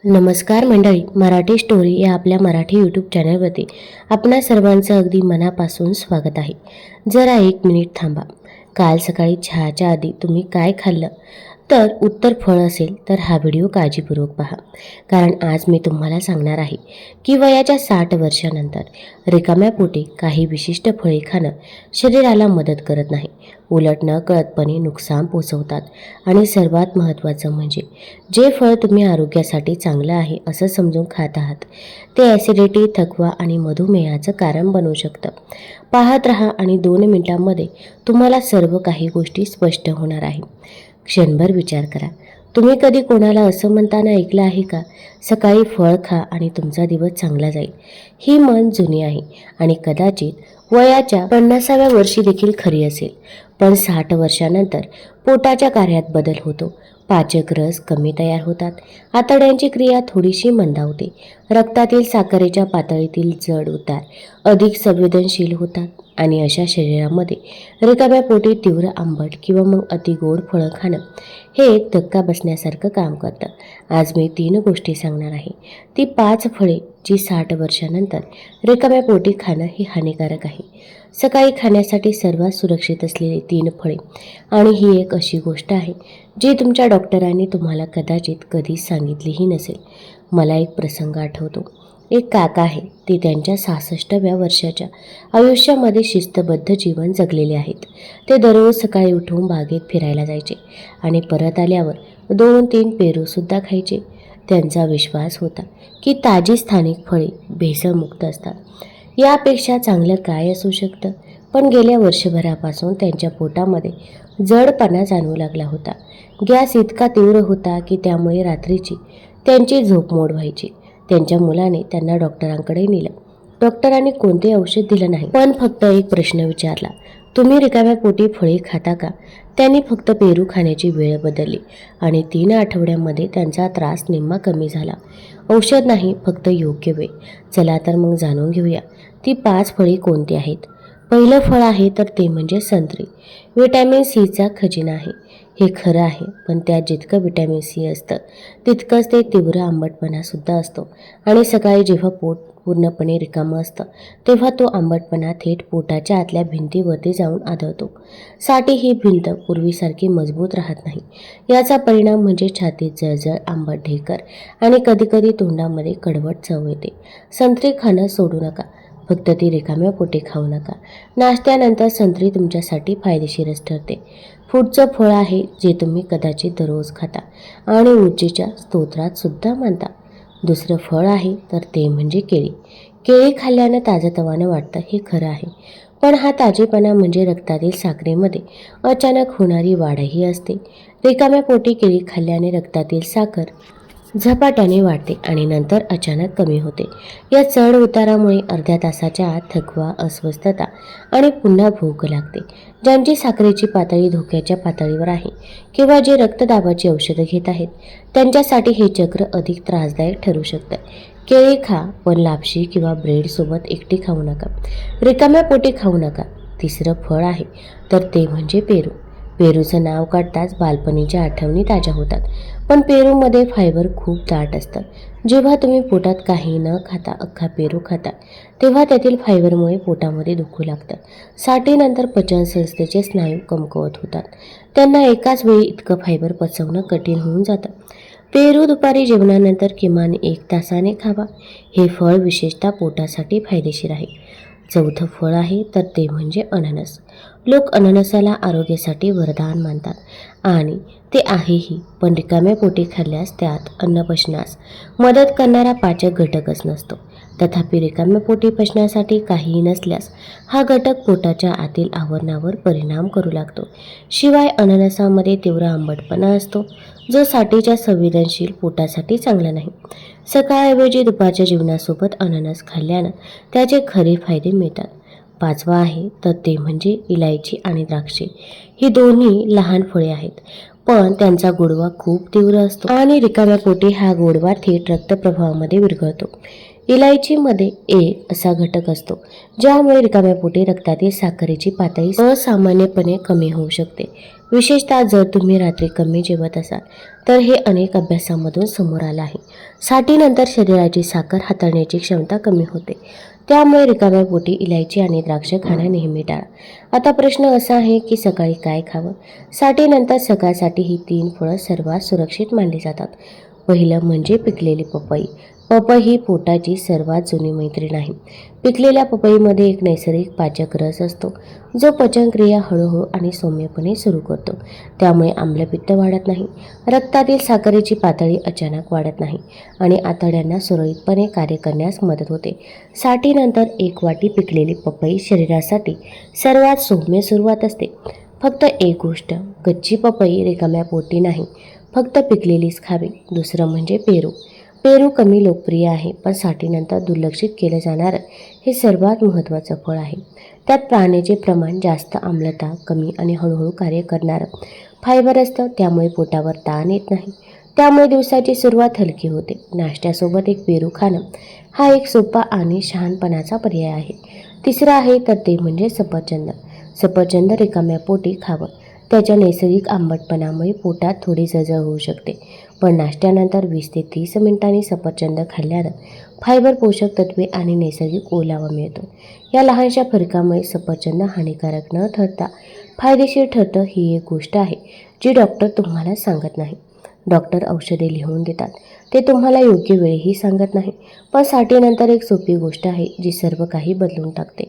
नमस्कार मंडळी, मराठी स्टोरी या आपल्या मराठी यूट्यूब चॅनलवरती आपणा सर्वांचं अगदी मनापासून स्वागत आहे. जरा एक मिनिट थांबा. काल सकाळी चहाच्या आधी तुम्ही काय खाल्लं? तर उत्तर फळ असेल तर हा व्हिडिओ काळजीपूर्वक पहा. कारण आज मी तुम्हाला सांगणार आहे की वयाच्या 60 वर्षानंतर रिकाम्या पोटी काही विशिष्ट फळे खाणं शरीराला मदत करत नाही, उलट नकळतपणे नुकसान पोचवतात. आणि सर्वात महत्त्वाचं म्हणजे जे फळ तुम्ही आरोग्यासाठी चांगलं आहे असं समजून खात आहात ते ॲसिडिटी, थकवा आणि मधुमेहाचं कारण बनू शकतं. पाहत राहा आणि 2 मिनिटांमध्ये तुम्हाला सर्व काही गोष्टी स्पष्ट होणार आहे. क्षणभर विचार करा. तुम्ही कधी कोणाला असं म्हणताना ऐकलं आहे का, सकाळी फळ खा आणि तुमचा दिवस चांगला जाईल? ही म्हण जुनी आहे आणि कदाचित वयाच्या 50व्या वर्षी देखील खरी असेल. पण 60 वर्षानंतर पोटाच्या कार्यात बदल होतो. पाचक रस कमी तयार होतात, आतड्यांची क्रिया थोडीशी मंदावते, रक्तातील साखरेच्या पातळीतील चढ उतार अधिक संवेदनशील होतात आणि अशा शरीरामध्ये रिकाम्या पोटी तीव्र आंबट किंवा मग अतिगोड फळं खाणं हे एक धक्का बसण्यासारखं काम करतं. आज मी 3 गोष्टी सांगणार आहे. ती 5 फळे जी 60 वर्षानंतर रिकाम्या पोटी खाणं हे हानिकारक आहे. सकाळी खाण्यासाठी सर्वात सुरक्षित असलेली 3 फळे. आणि ही एक अशी गोष्ट आहे जी तुमच्या डॉक्टरांनी तुम्हाला कदाचित कधीच सांगितलीही नसेल. मला एक प्रसंग आठवतो. एक काका आहे, ते त्यांच्या 66व्या वर्षाच्या आयुष्यामध्ये शिस्तबद्ध जीवन जगलेले आहेत. ते दररोज सकाळी उठून बागेत फिरायला जायचे आणि परत आल्यावर 2-3 पेरूसुद्धा खायचे. त्यांचा विश्वास होता की ताजी स्थानिक फळे भेसळमुक्त असतात. यापेक्षा चांगलं काय असू शकतं? पण गेल्या वर्षभरापासून त्यांच्या पोटामध्ये जडपणा जाणवू लागला होता. गॅस इतका तीव्र होता की त्यामुळे रात्रीची त्यांची झोप मोड व्हायची. त्यांच्या मुलाने त्यांना डॉक्टरांकडे नेलं. डॉक्टरांनी कोणते औषध दिलं नाही, पण फक्त एक प्रश्न विचारला, तुम्ही रिकाम्या पोटी फळे खाता का? त्यांनी फक्त पेरू खाण्याची वेळ बदलली आणि 3 आठवड्यांमध्ये त्यांचा त्रास निम्मा कमी झाला. औषध नाही, फक्त योग्य वेळ. चला तर मग जाणून घेऊया ती 5 फळे कोणती आहेत. पहिलं फळ आहे तर ते म्हणजे संत्री. व्हिटॅमिन सीचा खजिना आहे. हे खरं आहे, पण त्यात जितकं व्हिटॅमिन सी असतं तितकंच ते तीव्र आंबटपणासुद्धा असतो. आणि सकाळी जेव्हा पोट पूर्णपणे रिकामं असतं तेव्हा तो आंबटपणा थेट पोटाच्या आतल्या भिंतीवरती जाऊन आदळतो. साठी ही भिंत पूर्वीसारखी मजबूत राहत नाही. याचा परिणाम म्हणजे छातीत जळजळ, आंबट ढेकर आणि कधीकधी तोंडामध्ये कडवट चव येते. संत्री खाणं सोडू नका, फक्त ती रिकाम्या पोटी खाऊ नका. नाश्त्यानंतर संत्री तुमच्यासाठी फायदेशीरच ठरते. पुढचं फळ आहे जे तुम्ही कदाचित दररोज खाता आणि ऊर्जेच्या स्तोत्रात सुद्धा मानता. दुसरं फळ आहे तर ते म्हणजे केळी. केळी खाल्ल्यानं ताजंतवानं वाटतं हे खरं आहे, पण हा ताजेपणा म्हणजे रक्तातील साखरेमध्ये अचानक होणारी वाढही असते. रिकाम्या पोटी केळी खाल्ल्याने रक्तातील साखर झपाट्याने वाढते आणि नंतर अचानक कमी होते. या चढ उतारामुळे अर्ध्या तासाच्या आत थकवा, अस्वस्थता आणि पुन्हा भूक लागते. ज्यांची साखरेची पातळी धोक्याच्या पातळीवर आहे किंवा जे रक्तदाबाची औषधं घेत आहेत त्यांच्यासाठी हे चक्र अधिक त्रासदायक ठरू शकतं. केळी खा, पण लापशी किंवा ब्रेडसोबत एकटी खाऊ नका. रिकाम्या पोटी खाऊ नका. तिसरं फळ आहे तर ते म्हणजे पेरू. पेरूचं नाव काढताच बालपणीच्या आठवणी ताज्या होतात. पण पेरूमध्ये फायबर खूप दाट असतं. जेव्हा तुम्ही पोटात काही न खाता अख्खा पेरू खाता तेव्हा त्यातील फायबरमुळे पोटामध्ये दुखू लागतं. साठीनंतर पचनसंस्थेचे स्नायू कमकुवत होतात. त्यांना एकाच वेळी इतकं फायबर पचवणं कठीण होऊन जातं. पेरू दुपारी जेवणानंतर किमान 1 तासाने खावा. हे फळ विशेषतः पोटासाठी फायदेशीर आहे. चौथं फळ आहे तर ते म्हणजे अननस. लोक अननसाला आरोग्यासाठी वरदान मानतात आणि ते आहेही, पण रिकाम्या पोटी खाल्ल्यास त्यात अन्न पचनास मदत करणारा पाचक घटकच नसतो. तथापि रिकाम्या पोटी पचण्यासाठी काहीही नसल्यास हा घटक पोटाच्या आतील आवरणावर परिणाम करू लागतो. शिवाय अननसामध्ये तीव्र आंबटपणा असतो जो साठीच्या संवेदनशील पोटासाठी चांगला नाही. सकाळऐवजी दुपारच्या जेवणासोबत अननस खाल्ल्यानं त्याचे खरे फायदे मिळतात. 5वं आहे तर ते म्हणजे इलायची आणि द्राक्षे. ही दोन्ही लहान फळे आहेत, पण त्यांचा गोडवा खूप तीव्र असतो आणि रिकाम्या पोटी हा गोडवा थेट रक्तप्रवाहामध्ये विरघळतो. इलायचीमध्ये ए असा घटक असतो, ज्यामुळे रिकाम्या पोटी रक्तातील साखरेची पातळी असामान्यपणे कमी होऊ शकते. विशेषतः जर तुम्ही रात्री कमी जेवत असाल तर हे अनेक अभ्यासांमधून समोर आलं आहे. साठीनंतर शरीराची साखर हाताळण्याची क्षमता कमी होते. त्यामुळे रिकाम्या पोटी इलायची आणि द्राक्ष खाणं नेहमी टाळा. आता प्रश्न असा आहे की सकाळी काय खावं? साठीनंतर सकाळसाठी ही 3 फळं सर्वात सुरक्षित मानली जातात. पहिलं म्हणजे पिकलेली पपई. पपई ही पोटाची सर्वात जुनी मैत्रीण आहे. पिकलेल्या पपईमध्ये एक नैसर्गिक पाचक रस असतो, जो पचनक्रिया हळूहळू आणि सौम्यपणे सुरू करतो. त्यामुळे आम्लपित्त वाढत नाही, रक्तातील साखरेची पातळी अचानक वाढत नाही आणि आतड्यांना सुरळीतपणे कार्य करण्यास मदत होते. साठीनंतर 1 वाटी पिकलेली पपई शरीरासाठी सर्वात सौम्य सुरुवात असते. फक्त एक गोष्ट, कच्ची पपई रिकाम्या पोटी नाही, फक्त पिकलेलीच खावी. दुसरं म्हणजे पेरू. पेरू कमी लोकप्रिय आहे, पण साठीनंतर दुर्लक्षित केलं जाणारं हे सर्वात महत्त्वाचं फळ आहे. त्यात पाण्याचे प्रमाण जास्त, आम्लता कमी आणि हळूहळू कार्य करणारं फायबर असतं. त्यामुळे पोटावर ताण येत नाही. त्यामुळे दिवसाची सुरुवात हलकी होते. नाश्त्यासोबत एक पेरू खाणं हा एक सोपा आणि शहाणपणाचा पर्याय आहे. तिसरं आहे तर ते म्हणजे सफरचंद. सफरचंद रिकाम्या पोटी खावं. त्याच्या नैसर्गिक आंबटपणामुळे पोटात थोडी जळजळ होऊ शकते, पण नाश्त्यानंतर 20 ते 30 मिनिटांनी सफरचंद खाल्ल्यानं फायबर, पोषक तत्वे आणि नैसर्गिक ओलावा मिळतो. या लहानशा फरकामुळे सफरचंद हानिकारक न ठरता फायदेशीर ठरतं. ही एक गोष्ट आहे जी डॉक्टर तुम्हाला सांगत नाही. डॉक्टर औषधे लिहून देतात, ते तुम्हाला योग्य वेळीही सांगत नाही. पण साठीनंतर एक सोपी गोष्ट आहे जी सर्व काही बदलून टाकते.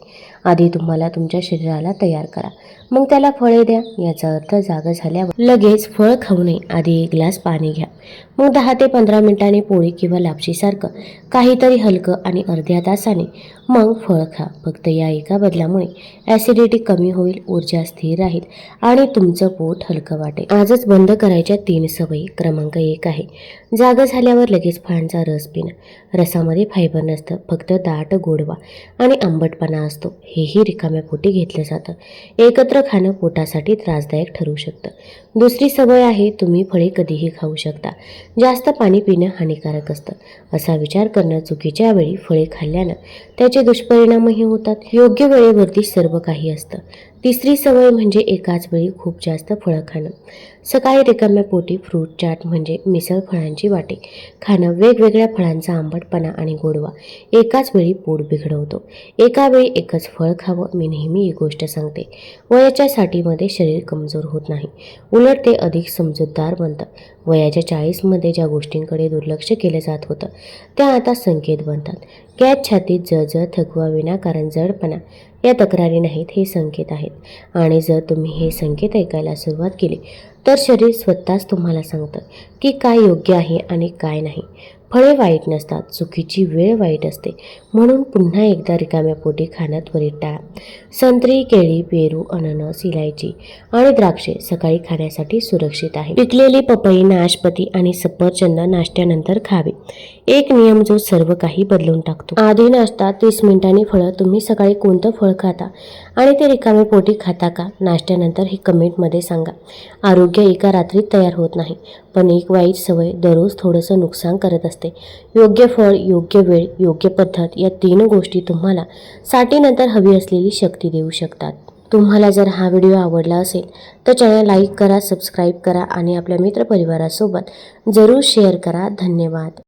आधी तुम्हाला तुमच्या शरीराला तयार करा, मग त्याला फळे द्या. याचा अर्थ जागा झाल्यावर लगेच फळ खाऊ नये. आधी 1 ग्लास पाणी घ्या, मग 10 ते 15 मिनिटांनी पोळी किंवा लापशीसारखं काहीतरी हलकं आणि अर्ध्या तासाने मग फळ खा. फक्त या एका बदलामुळे ॲसिडिटी कमी होईल, ऊर्जा स्थिर राहील आणि तुमचं पोट हलकं वाटेल. आजच बंद करायच्या 3 सवयी. क्रमांक 1 आहे जागा झाल्यावर लगेच फळांचा रस पिणं. रसामध्ये फायबर नसतं, फक्त दाट गोडवा आणि आंबटपणा असतो. हेही रिकाम्या पोटी घेतलं जातं. एकत्र खाणं पोटासाठी त्रासदायक ठरू शकतं. दुसरी सवय आहे तुम्ही फळे कधीही खाऊ शकता. जास्त पाणी पिणं हानिकारक असतं, असा विचार करणं चुकीच्या वेळी फळे खाल्ल्यानं त्याचे दुष्परिणामही होतात. योग्य वेळेवरती सर्व काही असतं. तिसरी सवय म्हणजे एकाच वेळी खूप जास्त फळं खाणं. सकाळी रिकाम्या पोटी फ्रूट चाट म्हणजे मिसळ फळांची वाटी खाणं. वेगवेगळ्या फळांचा आंबटपणा आणि गोडवा एकाच वेळी पोट बिघडवतो. एका वेळी एकच फळ खावं. मी नेहमी एक गोष्ट सांगते, वयाच्या साठीमध्ये शरीर कमजोर होत नाही, उलट ते अधिक समजूतदार बनतं. वयाच्या 40मध्ये ज्या गोष्टींकडे दुर्लक्ष केलं जात होतं त्या आता संकेत बनतात. गॅस, छातीत जळजळ, थकवा, विनाकारण जडपणा या तक्रारी नाहीत, हे संकेत आहेत. आणि जर तुम्ही हे संकेत ऐकायला सुरुवात केली तर शरीर स्वतःच तुम्हाला सांगतं की काय योग्य आहे आणि काय नाही. फळे वाईट नसतात, चुकीची वेळ वाईट असते. म्हणून पुन्हा एकदा रिकाम्या पोटी खाणं त्वरित टाळा. संत्री, केळी, पेरू, अननस, इलायची आणि द्राक्षे सकाळी खाण्यासाठी सुरक्षित आहे. पिकलेली पपई, नाशपती आणि सफरचंद नाश्त्यानंतर खावे. एक नियम जो सर्व काही बदलून टाकतो. आधी नाश्ता, 30 मिनिटांनी फळं. तुम्ही सकाळी कोणतं फळ खाता आणि ते रिकाम्या पोटी खाता का? नाश्त्यानंतर हे कमेंटमध्ये सांगा. आरोग्य एका रात्रीत तयार होत नाही, पण एक वाईट सवय दररोज थोडंसं नुकसान करत असते. योग्य फळ, योग्य वेळ, योग्य पद्धत या 3 गोष्टी तुम्हाला साठीनंतर हवी असलेली शक्ती देऊ शकतात. तुम्हाला जर हा व्हिडिओ आवडला असेल तर चॅनल लाईक करा, सबस्क्राईब करा आणि आपल्या मित्रपरिवारासोबत जरूर शेअर करा. धन्यवाद.